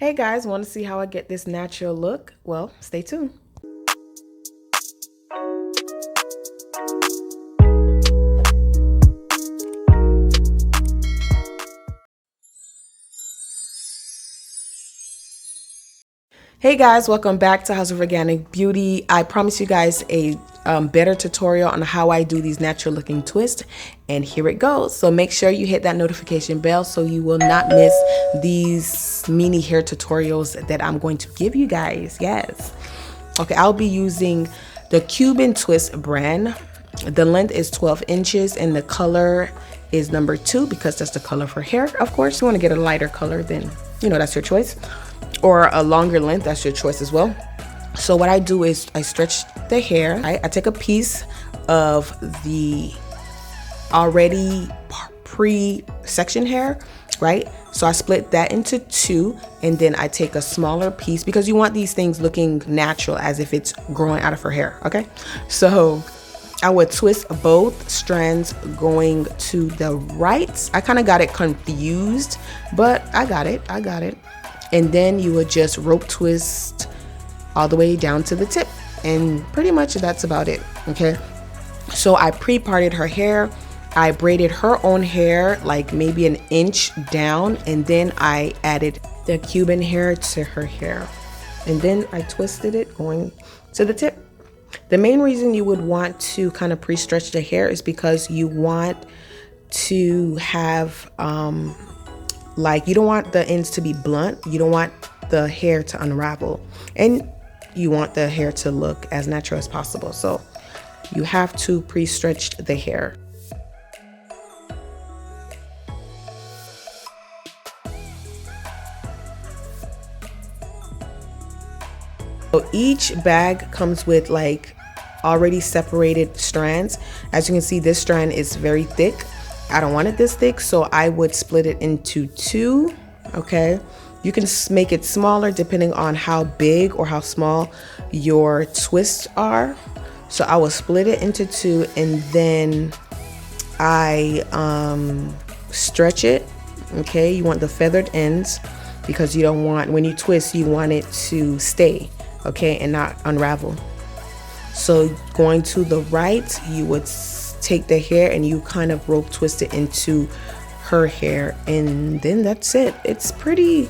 Hey guys, want to see how I get this natural look? Well, stay tuned. Hey guys, welcome back to House of Organic Beauty. I promised you guys a better tutorial on how I do these natural looking twists, and here it goes. So make sure you hit that notification bell so you will not miss these mini hair tutorials that I'm going to give you guys. Yes. Okay, I'll be using the Cuban Twist brand. The length is 12 inches and the color is number 2 because that's the color for hair. Of course, you want to get a lighter color, then that's your choice. Or a longer length, that's your choice as well. So what I do is I stretch the hair. I take a piece of the already pre-section hair, right? So I split that into 2, and then I take a smaller piece because you want these things looking natural as if it's growing out of her hair, okay? So I would twist both strands going to the right. I kind of got it confused, but I got it. And then you would just rope twist all the way down to the tip. And pretty much that's about it, okay? So I pre-parted her hair. I braided her own hair like maybe an inch down, and then I added the Cuban hair to her hair. And then I twisted it going to the tip. The main reason you would want to kind of pre-stretch the hair is because you want to have you don't want the ends to be blunt. You don't want the hair to unravel, and you want the hair to look as natural as possible. So you have to pre-stretch the hair. So each bag comes with like already separated strands. As you can see, this strand is very thick. I don't want it this thick, so I would split it into 2, okay? You can make it smaller depending on how big or how small your twists are. So I will split it into 2, and then I stretch it, okay? You want the feathered ends because you don't want, when you twist, you want it to stay, okay, and not unravel. So going to the right, you would take the hair and you kind of rope twist it into her hair, and then that's it. It's pretty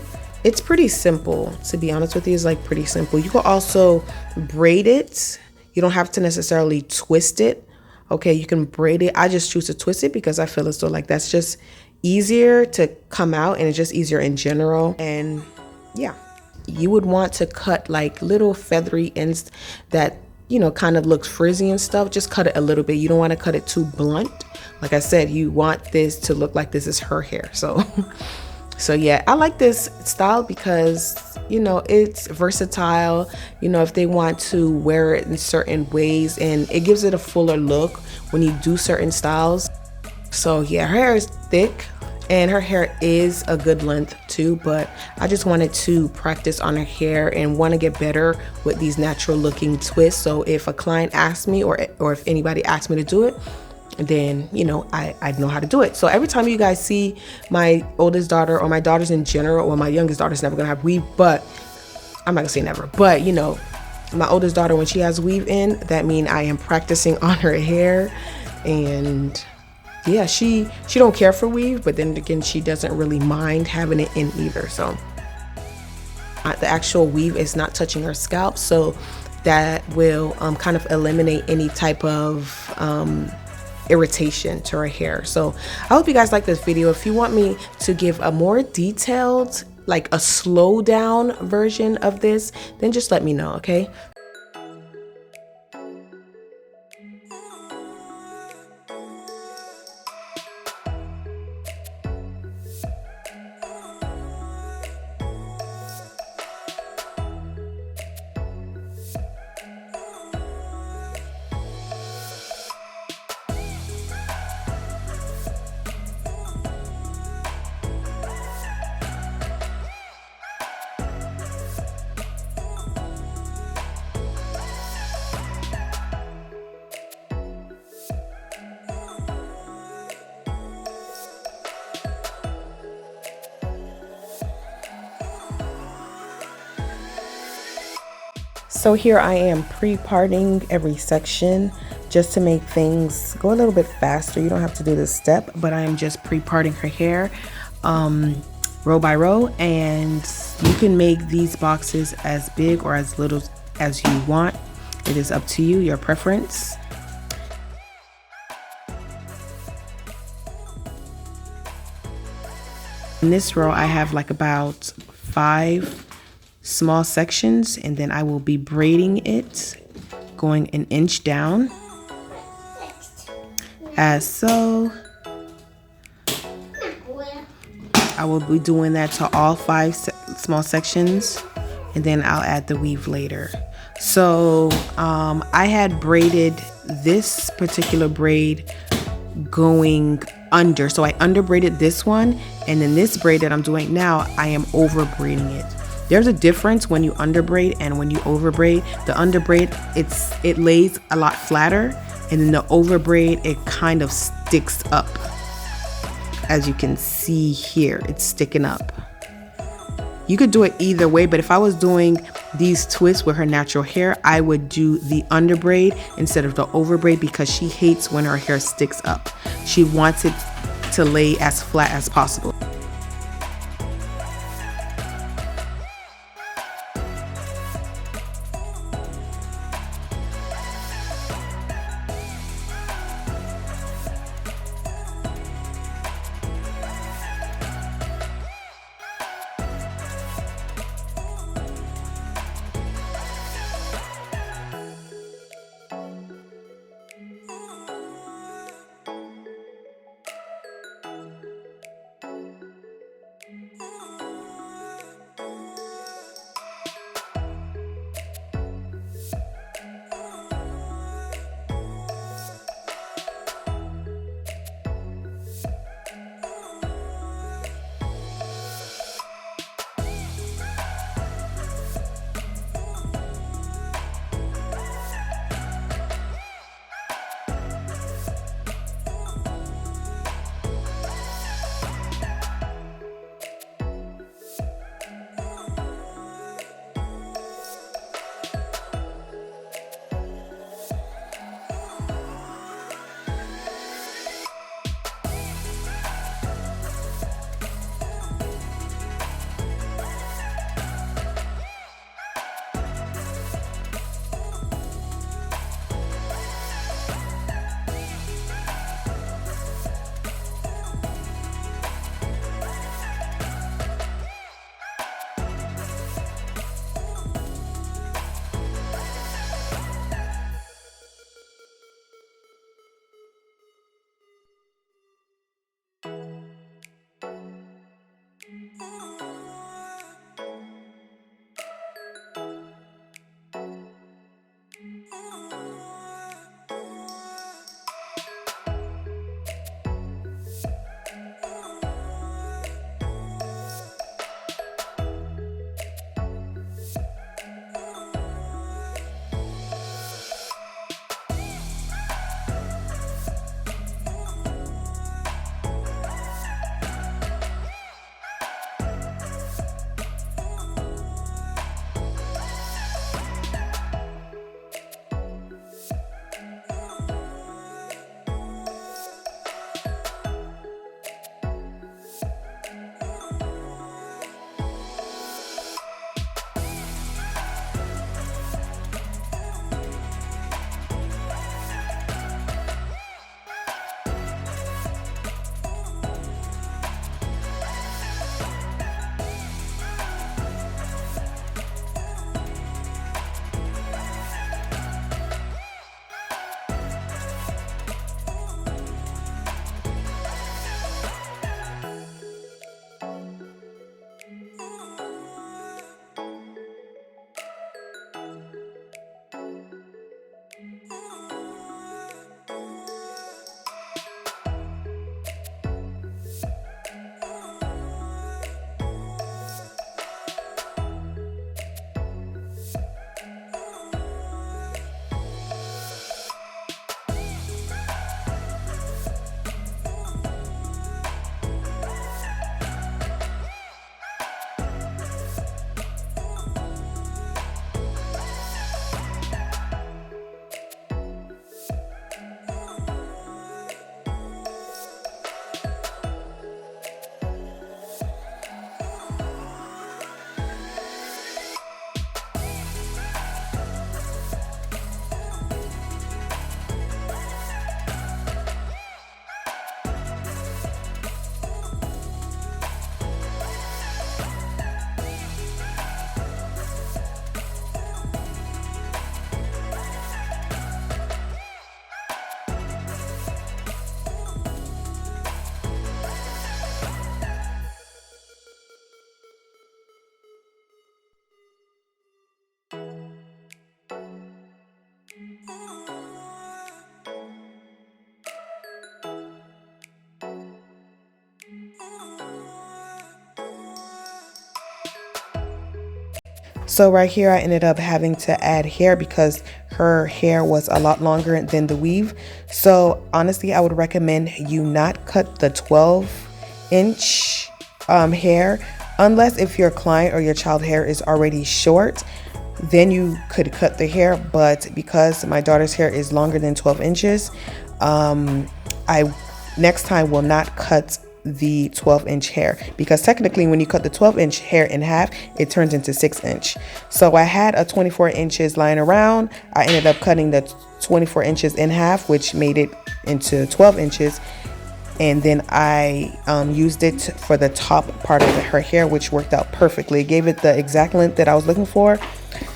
simple, to be honest with you. It's like pretty simple. You can also braid it. You don't have to necessarily twist it, okay? You can braid it. I just choose to twist it because I feel as though like that's just easier to come out, and it's just easier in general. And yeah, you would want to cut like little feathery ends that kind of looks frizzy and stuff. Just cut it a little bit. You don't want to cut it too blunt. Like I said, you want this to look like this is her hair. So yeah, I like this style because it's versatile. If they want to wear it in certain ways, and it gives it a fuller look when you do certain styles. So yeah, her hair is thick and her hair is a good length too, but I just wanted to practice on her hair and want to get better with these natural looking twists. So if a client asks me or if anybody asks me to do it, then I know how to do it. So every time you guys see my oldest daughter, or my daughters in general, or my youngest daughter's never gonna have weave, but I'm not gonna say never, but my oldest daughter, when she has weave in, that means I am practicing on her hair. And yeah, she don't care for weave, but then again, she doesn't really mind having it in either. So the actual weave is not touching her scalp, so that will kind of eliminate any type of irritation to her hair. So I hope you guys like this video. If you want me to give a more detailed, like a slow down version of this, then just let me know, okay? So here I am pre-parting every section just to make things go a little bit faster. You don't have to do this step, but I am just pre-parting her hair row by row, and you can make these boxes as big or as little as you want. It is up to you, your preference. In this row, I have like about 5 small sections, and then I will be braiding it, going an inch down, as so. I will be doing that to all 5 small sections, and then I'll add the weave later. So I had braided this particular braid going under, so I under braided this one, and then this braid that I'm doing now, I am over braiding it. There's a difference when you under braid and when you over braid. The under braid, it lays a lot flatter, and then the over braid, it kind of sticks up. As you can see here, it's sticking up. You could do it either way, but if I was doing these twists with her natural hair, I would do the under braid instead of the over braid, because she hates when her hair sticks up. She wants it to lay as flat as possible. So right here, I ended up having to add hair because her hair was a lot longer than the weave. So honestly, I would recommend you not cut the 12-inch hair, unless if your client or your child hair is already short, then you could cut the hair. But because my daughter's hair is longer than 12 inches, I next time will not cut the 12-inch hair, because technically when you cut the 12-inch hair in half, it turns into 6-inch. So I had a 24 inches lying around. I ended up cutting the 24 inches in half, which made it into 12 inches. And then I used it for the top part of her hair, which worked out perfectly. It gave it the exact length that I was looking for,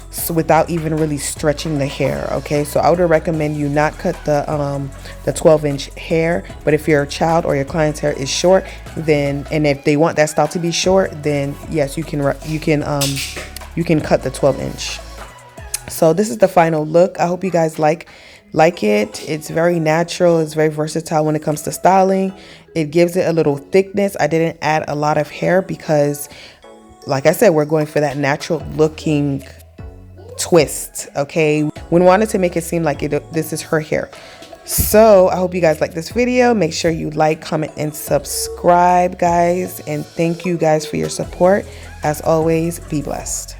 so without even really stretching the hair. Okay, so I would recommend you not cut the 12-inch hair. But if your child or your client's hair is short, then, and if they want that style to be short, then yes, you can cut the 12-inch. So this is the final look. I hope you guys like it. It's very natural. It's very versatile when it comes to styling. It gives it a little thickness. I didn't add a lot of hair because, like I said, we're going for that natural looking twist. Okay, we wanted to make it seem like this is her hair. So I hope you guys like this video. Make sure you like, comment, and subscribe, guys, and thank you guys for your support. As always, be blessed.